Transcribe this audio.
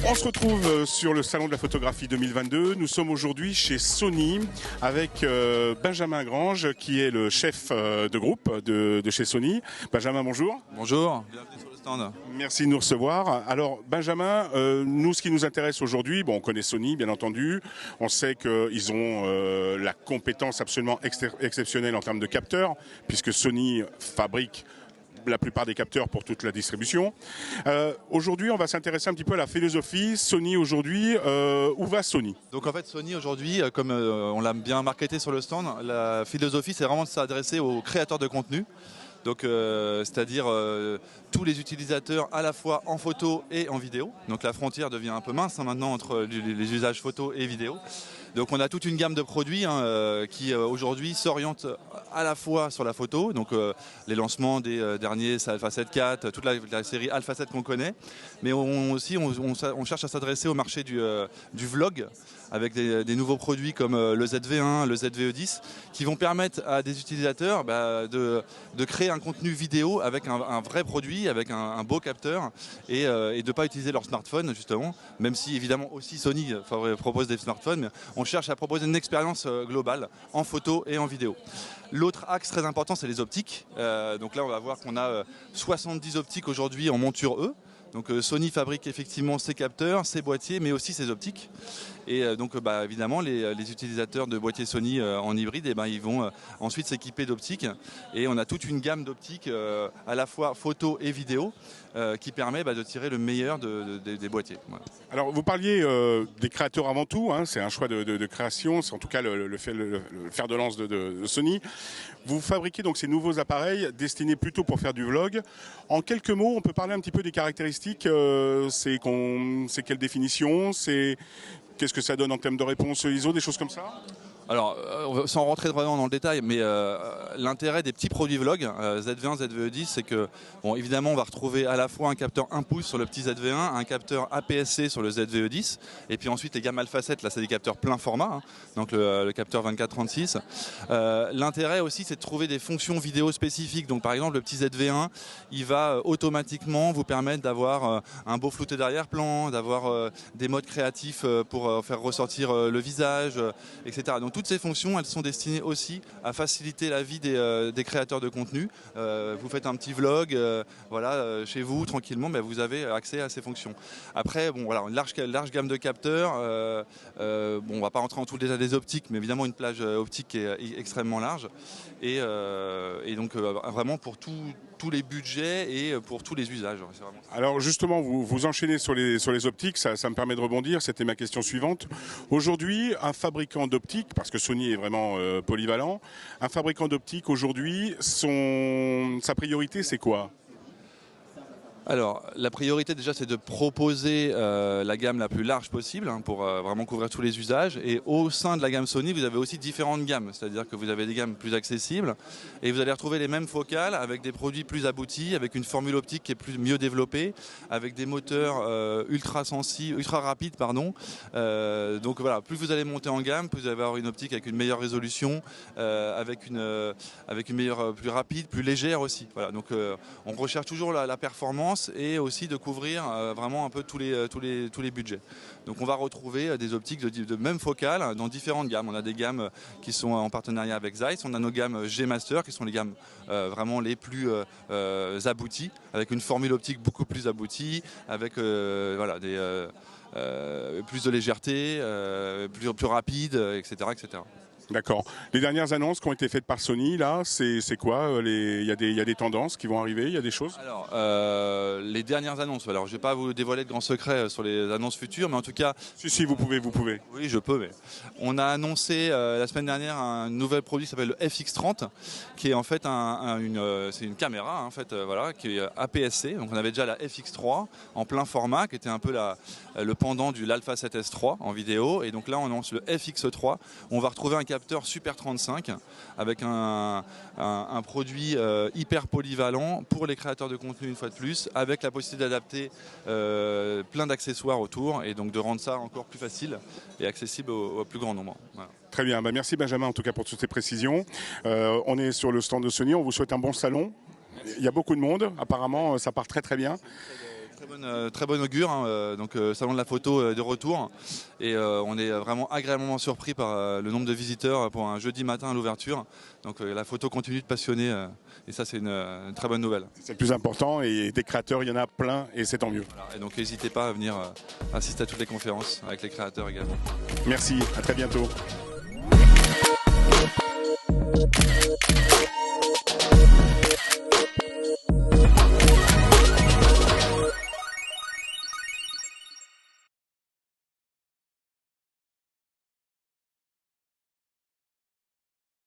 On se retrouve sur le Salon de la photographie 2022. Nous sommes aujourd'hui chez Sony avec Benjamin Grange qui est le chef de groupe de chez Sony. Benjamin, bonjour. Bonjour, bienvenue sur le stand. Merci de nous recevoir. Alors Benjamin, nous ce qui nous intéresse aujourd'hui, bon, on connaît Sony bien entendu, on sait qu'ils ont la compétence absolument exceptionnelle en termes de capteurs puisque Sony fabrique la plupart des capteurs pour toute la distribution. Aujourd'hui, on va s'intéresser un petit peu à la philosophie. Sony aujourd'hui, où va Sony? Donc en fait, Sony aujourd'hui, comme on l'a bien marketé sur le stand, la philosophie c'est vraiment de s'adresser aux créateurs de contenu. Donc, c'est-à-dire tous les utilisateurs à la fois en photo et en vidéo. Donc la frontière devient un peu mince maintenant entre les usages photo et vidéo. Donc on a toute une gamme de produits qui aujourd'hui s'orientent à la fois sur la photo, donc les lancements des derniers Alpha 7 IV, toute la série Alpha 7 qu'on connaît, mais on cherche à s'adresser au marché du vlog avec des nouveaux produits comme le ZV1, le ZVE10 qui vont permettre à des utilisateurs de créer un contenu vidéo avec un vrai produit, avec un beau capteur et de ne pas utiliser leur smartphone justement, même si évidemment aussi Sony propose des smartphones, mais on cherche à proposer une expérience globale en photo et en vidéo. L'autre axe très important c'est les optiques, donc là on va voir qu'on a 70 optiques aujourd'hui en monture E. Donc Sony fabrique effectivement ses capteurs, ses boîtiers, mais aussi ses optiques. Et donc évidemment les utilisateurs de boîtiers Sony en hybride, ils vont ensuite s'équiper d'optiques. Et on a toute une gamme d'optiques à la fois photo et vidéo qui permet de tirer le meilleur des boîtiers. Voilà. Alors vous parliez des créateurs avant tout, hein, c'est un choix de création, c'est en tout cas le fer de lance de Sony. Vous fabriquez donc ces nouveaux appareils destinés plutôt pour faire du vlog. En quelques mots, on peut parler un petit peu des caractéristiques, c'est quelle définition, qu'est-ce que ça donne en termes de réponse ISO, des choses comme ça? Alors, sans rentrer vraiment dans le détail, mais l'intérêt des petits produits vlog, ZV1, ZVE10, c'est que, bon, évidemment, on va retrouver à la fois un capteur 1 pouce sur le petit ZV1, un capteur APS-C sur le ZVE10, et puis ensuite les gammes Alpha 7, là c'est des capteurs plein format, hein, donc le capteur 24-36. L'intérêt aussi, c'est de trouver des fonctions vidéo spécifiques. Donc par exemple, le petit ZV1, il va automatiquement vous permettre d'avoir un beau flouté d'arrière-plan, d'avoir des modes créatifs pour faire ressortir le visage, etc. Donc toutes ces fonctions, elles sont destinées aussi à faciliter la vie des créateurs de contenu. Vous faites un petit vlog, chez vous, tranquillement, vous avez accès à ces fonctions. Après, bon, voilà, une large gamme de capteurs. On va pas rentrer en tout le détail des optiques, mais évidemment une plage optique qui est extrêmement large. Et donc vraiment pour tous les budgets et pour tous les usages. Alors justement, vous enchaînez sur les optiques, ça me permet de rebondir, c'était ma question suivante. Aujourd'hui, un fabricant d'optiques, parce que Sony est vraiment polyvalent, un fabricant d'optiques aujourd'hui, sa priorité c'est quoi ? Alors, la priorité déjà c'est de proposer la gamme la plus large possible pour vraiment couvrir tous les usages. Et au sein de la gamme Sony, vous avez aussi différentes gammes. C'est-à-dire que vous avez des gammes plus accessibles et vous allez retrouver les mêmes focales avec des produits plus aboutis, avec une formule optique qui est mieux développée, avec des moteurs ultra rapides. Donc voilà, plus vous allez monter en gamme, plus vous allez avoir une optique avec une meilleure résolution, avec une meilleure, plus rapide, plus légère aussi. Voilà, donc on recherche toujours la performance et aussi de couvrir vraiment un peu tous les budgets. Donc on va retrouver des optiques de même focale dans différentes gammes. On a des gammes qui sont en partenariat avec Zeiss, on a nos gammes G-Master qui sont les gammes vraiment les plus abouties, avec une formule optique beaucoup plus aboutie, avec plus de légèreté, plus rapide, etc. etc. D'accord. Les dernières annonces qui ont été faites par Sony, là, c'est quoi? Il y a des tendances qui vont arriver, il y a des choses? Alors, les dernières annonces, alors je ne vais pas vous dévoiler de grands secrets sur les annonces futures, mais en tout cas... Si, vous pouvez. Oui, je peux, mais... On a annoncé la semaine dernière un nouvel produit qui s'appelle le FX30, qui est en fait c'est une caméra, en fait, qui est APS-C. Donc on avait déjà la FX3 en plein format, qui était un peu le pendant de l'Alpha 7S 3 en vidéo. Et donc là, on lance le FX3. On va retrouver un capteur Super 35 avec un produit hyper polyvalent pour les créateurs de contenu une fois de plus, avec la possibilité d'adapter plein d'accessoires autour et donc de rendre ça encore plus facile et accessible au plus grand nombre. Voilà. Très bien, merci Benjamin en tout cas pour toutes ces précisions. On est sur le stand de Sony, on vous souhaite un bon salon. Il y a beaucoup de monde, apparemment ça part très très bien. Très bonne augure, hein, donc salon de la photo de retour, et on est vraiment agréablement surpris par le nombre de visiteurs pour un jeudi matin à l'ouverture. Donc la photo continue de passionner, et ça c'est une très bonne nouvelle. C'est le plus important, et des créateurs il y en a plein et c'est tant mieux. Voilà, et donc n'hésitez pas à venir assister à toutes les conférences avec les créateurs également. Merci, à très bientôt.